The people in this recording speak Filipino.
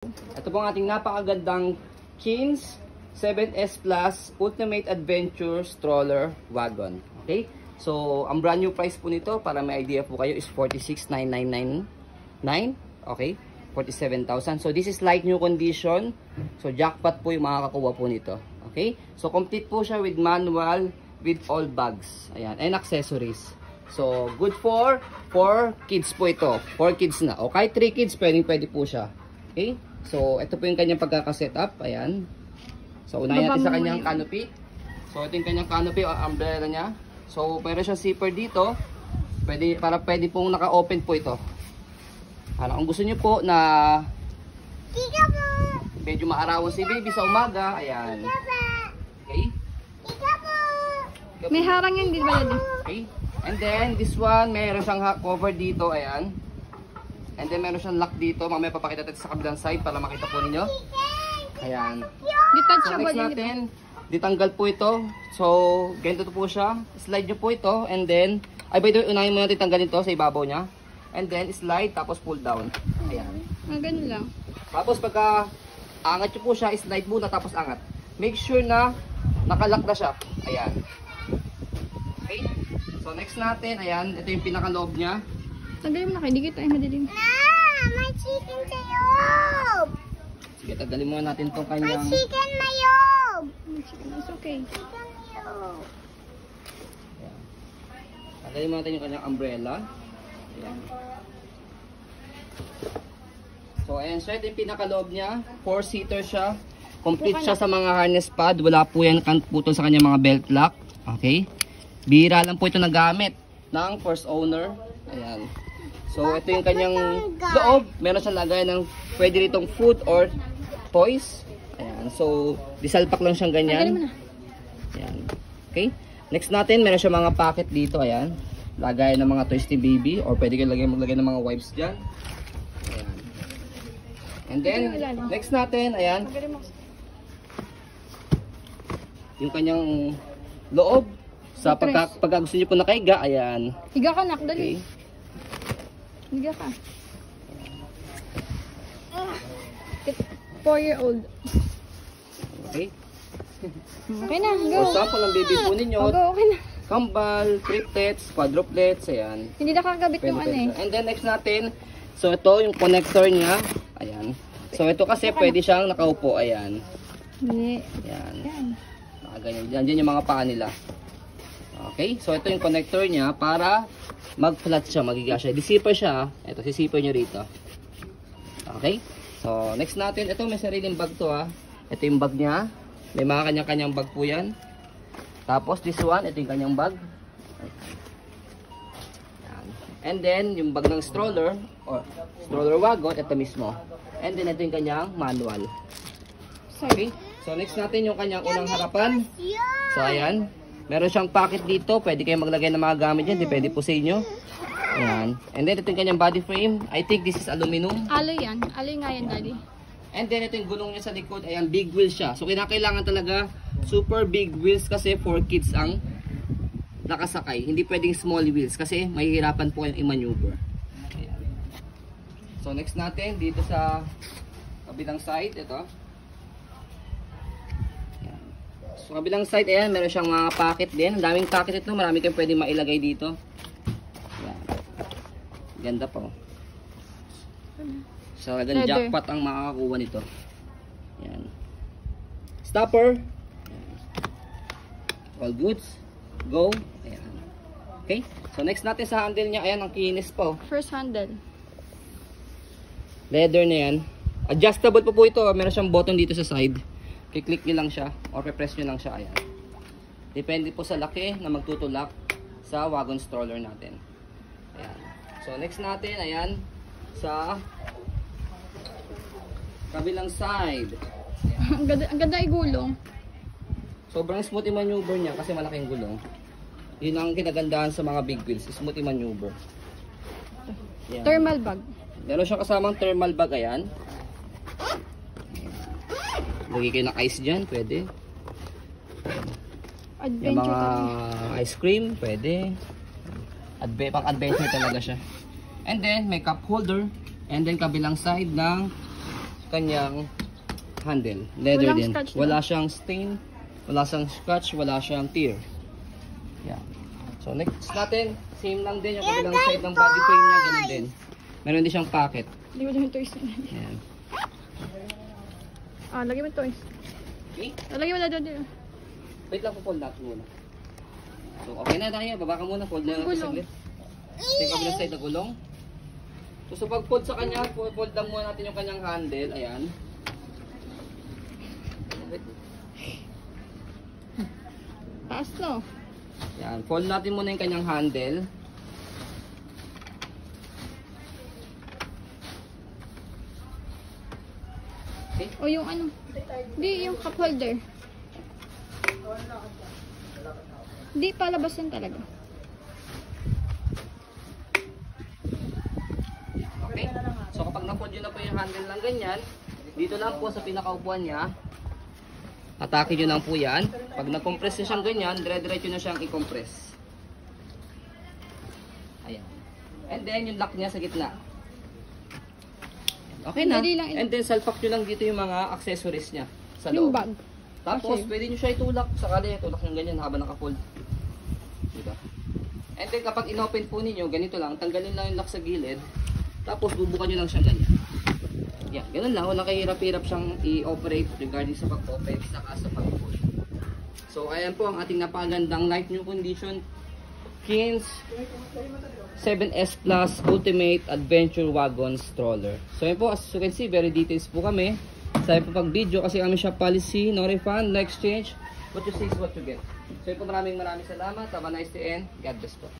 Ito po ang ating napakagandang Kins 7S Plus Ultimate Adventure Stroller Wagon. Okay? So, ang brand new price po nito, para may idea po kayo, is 46,999. Okay? 47,000. So, this is light new condition. So, jackpot po yung makakakuha po nito. Okay? So, complete po siya with manual, with all bags. Ayan. And accessories. So, good for 4 kids po ito. 4 kids na. O kahit 3 kids, pwede po siya. Okay? So, ito po yung kanyang pagkakasetup. Ayan. So, unahin natin sa kanyang canopy. So, ito yung kanyang canopy o umbrella niya. So, meron siyang zipper dito. Pwede pong naka-open po ito. Kung gusto niyo po na medyo maarawan si baby sa umaga, ayan. Okay? May harang yan, di ba? Okay. And then, this one, meron siyang cover dito, ayan. And then, meron siyang lock dito. Mamaya papakita natin sa kabilang side para makita po ninyo. Ayan. So, next natin, ditanggal po ito. So, ganito po siya. Slide nyo po ito. And then, by the way, unahin mo natin tanggalin ito sa ibabaw niya. And then, slide, tapos pull down. Ayan. Ganun lang. Tapos, pagka angat nyo po siya, slide muna, tapos angat. Make sure na nakalock na siya. Ayan. Okay. So, next natin, ayan. Ito yung pinakaloob niya. Tagalin mo na kayo, di kita ay madilim. May chicken sa loob! Sige, tagalin muna natin itong kanyang... May chicken mayog! It's okay. Chicken mayog! Ayan. Tagalin muna natin yung kanyang umbrella. Ayan. So, ayan siya. Ito yung pinakaloob niya. 4-seater siya. Complete siya sa mga harness pad. Wala po yan putol sa kanyang mga belt lock. Okay? Bihira lang po ito nagamit ng first owner. Ayan. So, ito yung kanyang loob. Meron siyang lagay ng pwede ritong food or toys. Ayan. So, disalpak lang siyang ganyan. Ayan. Okay. Next natin, meron siyang mga packet dito. Ayan. Lagay ng mga toys ni baby. Or pwede kayo maglagay ng mga wipes dyan. Ayan. And then, next natin, ayan. Yung kanyang loob. Sa pagka gusto niyo po nakaiga, ayan. Higa ka, nak. Dali. Okay. Higa ka. 4-year-old. Okay. Okay na, go. O sample ng baby po ninyo. Okay na. Kambal, triplets, quadruplets, ayan. Hindi nakakabit yung ano eh. And then next natin, so ito yung connector niya. Ayan. So ito kasi pwede siyang nakaupo, ayan. Hindi. Ayan. Yan. Nakaganyan. Diyan yung mga paa nila. Okay, so ito yung connector niya para mag-flat siya, magiga siya. Di-zipper siya. Ito, si-zipper nyo rito. Okay, so next natin, ito may sariling bag to ha. Ito yung bag niya. May mga kanyang-kanyang bag po yan. Tapos this one, ito yung kanyang bag. Yan. And then, yung bag ng stroller, or stroller wagon, ito mismo. And then, ito yung kanyang manual. Okay, so next natin yung kanyang unang harapan. So ayan. Meron siyang pocket dito. Pwede kayo maglagay ng mga gamit dyan. Depende po sa inyo. Ayan. And then, ito yung kanyang body frame. I think this is aluminum. Aloy yan. Aloy nga yan, daddy. And then, ito yung gulong niya sa likod. Ayan, big wheels siya. So, kinakailangan talaga super big wheels kasi 4 kids ang nakasakay. Hindi pwedeng small wheels kasi mahihirapan po kayong i-maneuver. Ayan. So, next natin, dito sa kabilang side. Ito. So, kabilang side, ayan, meron siyang mga pocket din. Ang daming pocket ito. Marami kayong pwede mailagay dito. Ayan. Ganda po. So, agad jackpot ang makakakuha nito. Ayan. Stopper. Ayan. All goods. Go. Ayan. Okay. So, next natin sa handle niya. Ayan, ang kinis po. First handle. Leather na yan. Adjustable po ito. Meron siyang button dito sa side. I-click nyo lang siya or press nyo lang siya. Ayan. Depende po sa laki na magtutulak sa wagon stroller natin. Ayan. So next natin, ayan, sa kabilang side. Ang ganda igulong. Sobrang smooth yung maneuver niya kasi malaking gulong. Yun ang kinagandahan sa mga big wheels. Smooth yung maneuver. Ayan. Thermal bag. Meron siyang kasamang thermal bag. Ayan. Lagay kayo ng ice dyan, pwede. Yung mga ice cream, pwede. Pang adventure talaga siya. And then, may cup holder. And then, kabilang side ng kanyang handle. Leather Walang din. scratch, Wala siyang stain, wala siyang scratch, wala siyang tear. Yan. So next natin, same lang din yung kabilang side ng body frame niya, ganun din. Meron din siyang pocket. Lagyan mo yung toys. Yan. Lagyan mo yung toys. Okay? Lagyan mo na doon. Wait lang po, fold natin muna. So okay na tayo, baba ka muna, fold na natin Gulong. saglit. Ito yung kabilang side na gulong. So sa pag-fold sa kanya, fold lang muna natin yung kanyang handle, ayan. Wait. Taas no. Yan, fold natin muna yung kanyang handle. Okay? O yung ano. Hindi, yung cup holder. Hindi, palabas yan talaga. Okay? So kapag na-fold nyo na po yung handle ng ganyan, dito lang po sa pinakaupuan niya, atake nyo lang po yan. Pag na-compress na siyang ganyan, dire-diretso na siyang i-compress. Ayan. And then yung lock niya sa gitna. Okay na. Dali lang And then salpak nyo lang dito yung mga accessories niya sa Yung loob. bag. Tapos Okay. pwede nyo siya itulak. Sakali itulak nyo ganyan habang naka-fold. Diba? And then kapag inopen po ninyo, ganito lang. Tanggalin lang yung lock sa gilid. Tapos bubukan nyo lang siya ganyan. Yan, ganun lang. Walang kahirap-hirap siyang i-operate regarding sa pag-open saka sa pag-fold. So ayan po ang ating napagandang light new condition Kins 7S Plus Ultimate Adventure Wagon Stroller. So ayan po, as you can see, very details po kami. Sa po pag video kasi kami siya policy, no refund, no exchange. What you see is what you get. So ayan po, maraming salamat. Have a nice day and God bless po.